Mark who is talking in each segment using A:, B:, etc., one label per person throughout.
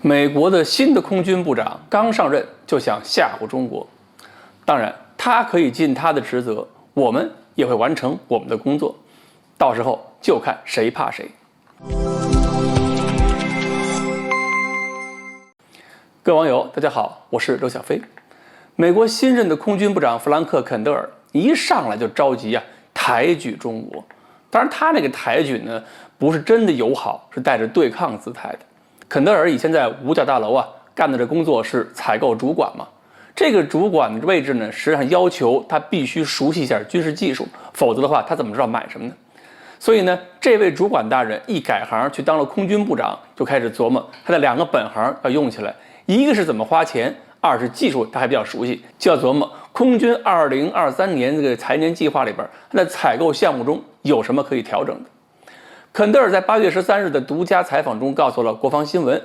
A: 美国的新的空军部长刚上任就想吓唬中国，当然他可以尽他的职责，我们也会完成我们的工作，到时候就看谁怕谁。各位网友，大家好，我是周小飞。美国新任的空军部长弗兰克·肯德尔一上来就着急抬举中国，当然他那个抬举呢，不是真的友好，是带着对抗姿态的。肯德尔以前在五角大楼干的这工作是采购主管嘛，这个主管的位置呢，实际上要求他必须熟悉一下军事技术，否则的话他怎么知道买什么呢？所以呢，这位主管大人一改行去当了空军部长，就开始琢磨他的两个本行要用起来，一个是怎么花钱，二是技术他还比较熟悉，就要琢磨空军2023年这个财年计划里边，他在采购项目中有什么可以调整的。肯德尔在8月13日的独家采访中告诉了国防新闻，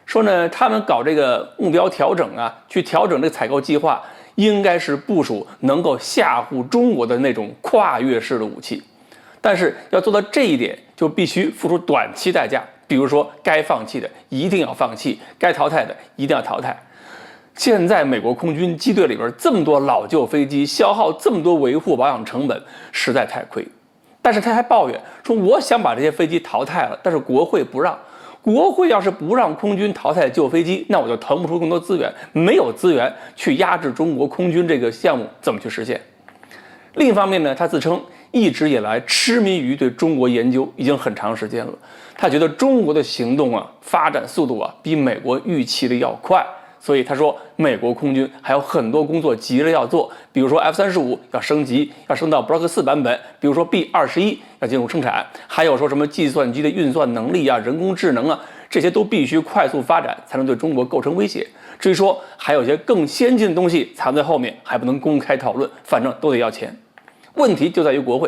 A: 说呢，他们搞这个目标调整去调整这个采购计划，应该是部署能够吓唬中国的那种跨越式的武器，但是要做到这一点，就必须付出短期代价，比如说该放弃的一定要放弃，该淘汰的一定要淘汰。现在美国空军机队里边这么多老旧飞机，消耗这么多维护保养成本，实在太亏。但是他还抱怨说，我想把这些飞机淘汰了，但是国会不让。国会要是不让空军淘汰旧飞机，那我就腾不出更多资源，没有资源去压制中国空军这个项目，怎么去实现？另一方面呢，他自称一直以来痴迷于对中国研究，已经很长时间了。他觉得中国的行动发展速度比美国预期的要快。所以他说，美国空军还有很多工作急着要做，比如说 F-35要升级，要升到 Block 4版本，比如说 B-21要进入生产，还有说什么计算机的运算能力人工智能这些都必须快速发展，才能对中国构成威胁。至于说还有些更先进的东西藏在后面，还不能公开讨论，反正都得要钱。问题就在于国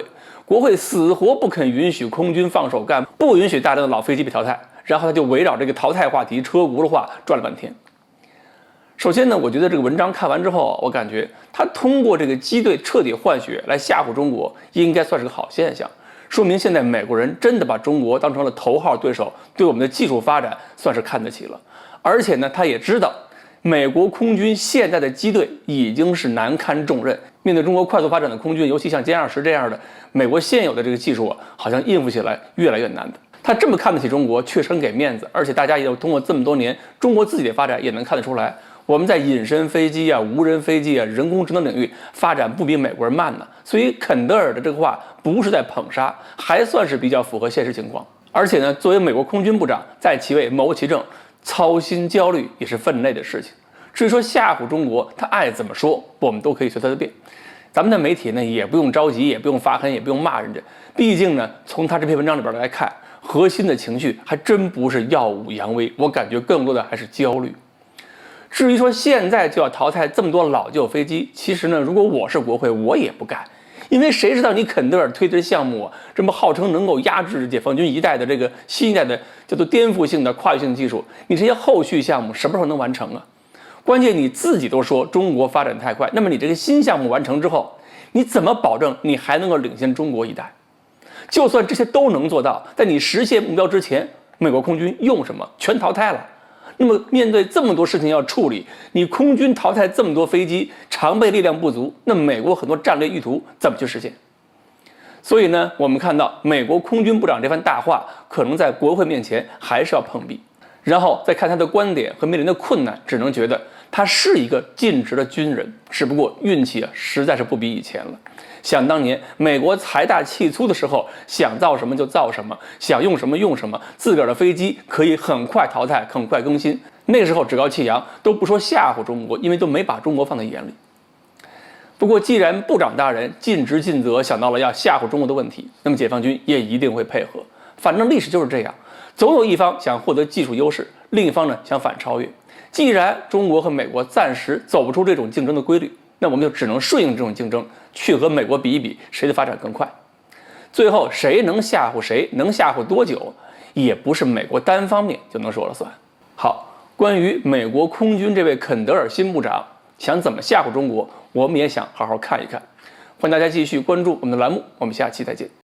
A: 会死活不肯允许空军放手干，不允许大量的老飞机被淘汰，然后他就围绕这个淘汰话题车轱辘话转了半天。首先呢，我觉得这个文章看完之后，我感觉他通过这个机队彻底换血来吓唬中国，应该算是个好现象，说明现在美国人真的把中国当成了头号对手，对我们的技术发展算是看得起了。而且呢，他也知道美国空军现在的机队已经是难堪重任，面对中国快速发展的空军，尤其像歼20这样的美国现有的这个技术好像应付起来越来越难的。他这么看得起中国，确实很给面子，而且大家也通过这么多年中国自己的发展也能看得出来，我们在隐身飞机无人飞机人工智能领域发展不比美国人慢呢。所以肯德尔的这个话不是在捧杀，还算是比较符合现实情况。而且呢，作为美国空军部长，在其位谋其政，操心焦虑也是分内的事情。至于说吓唬中国，他爱怎么说，我们都可以随他的便。咱们的媒体呢，也不用着急，也不用发狠，也不用骂人家。毕竟呢，从他这篇文章里边来看，核心的情绪还真不是耀武扬威，我感觉更多的还是焦虑。至于说现在就要淘汰这么多老旧飞机，其实呢，如果我是国会，我也不干，因为谁知道你肯德尔推的项目这么号称能够压制解放军一代的这个新一代的叫做颠覆性的跨越性技术，你这些后续项目什么时候能完成啊？关键你自己都说中国发展太快，那么你这个新项目完成之后，你怎么保证你还能够领先中国一代？就算这些都能做到，在你实现目标之前，美国空军用什么？全淘汰了。那么面对这么多事情要处理，你空军淘汰这么多飞机，常备力量不足，那美国很多战略意图怎么去实现？所以呢，我们看到美国空军部长这番大话，可能在国会面前还是要碰壁。然后再看他的观点和面临的困难，只能觉得他是一个尽职的军人，只不过运气实在是不比以前了。想当年美国财大气粗的时候，想造什么就造什么，想用什么用什么，自个儿的飞机可以很快淘汰，很快更新。那时候趾高气扬，都不说吓唬中国，因为都没把中国放在眼里。不过既然部长大人尽职尽责，想到了要吓唬中国的问题，那么解放军也一定会配合。反正历史就是这样，总有一方想获得技术优势，另一方呢想反超越。既然中国和美国暂时走不出这种竞争的规律，那我们就只能顺应这种竞争，去和美国比一比，谁的发展更快。最后谁能吓唬谁，能吓唬多久，也不是美国单方面就能说了算。好，关于美国空军这位肯德尔新部长想怎么吓唬中国，我们也想好好看一看。欢迎大家继续关注我们的栏目，我们下期再见。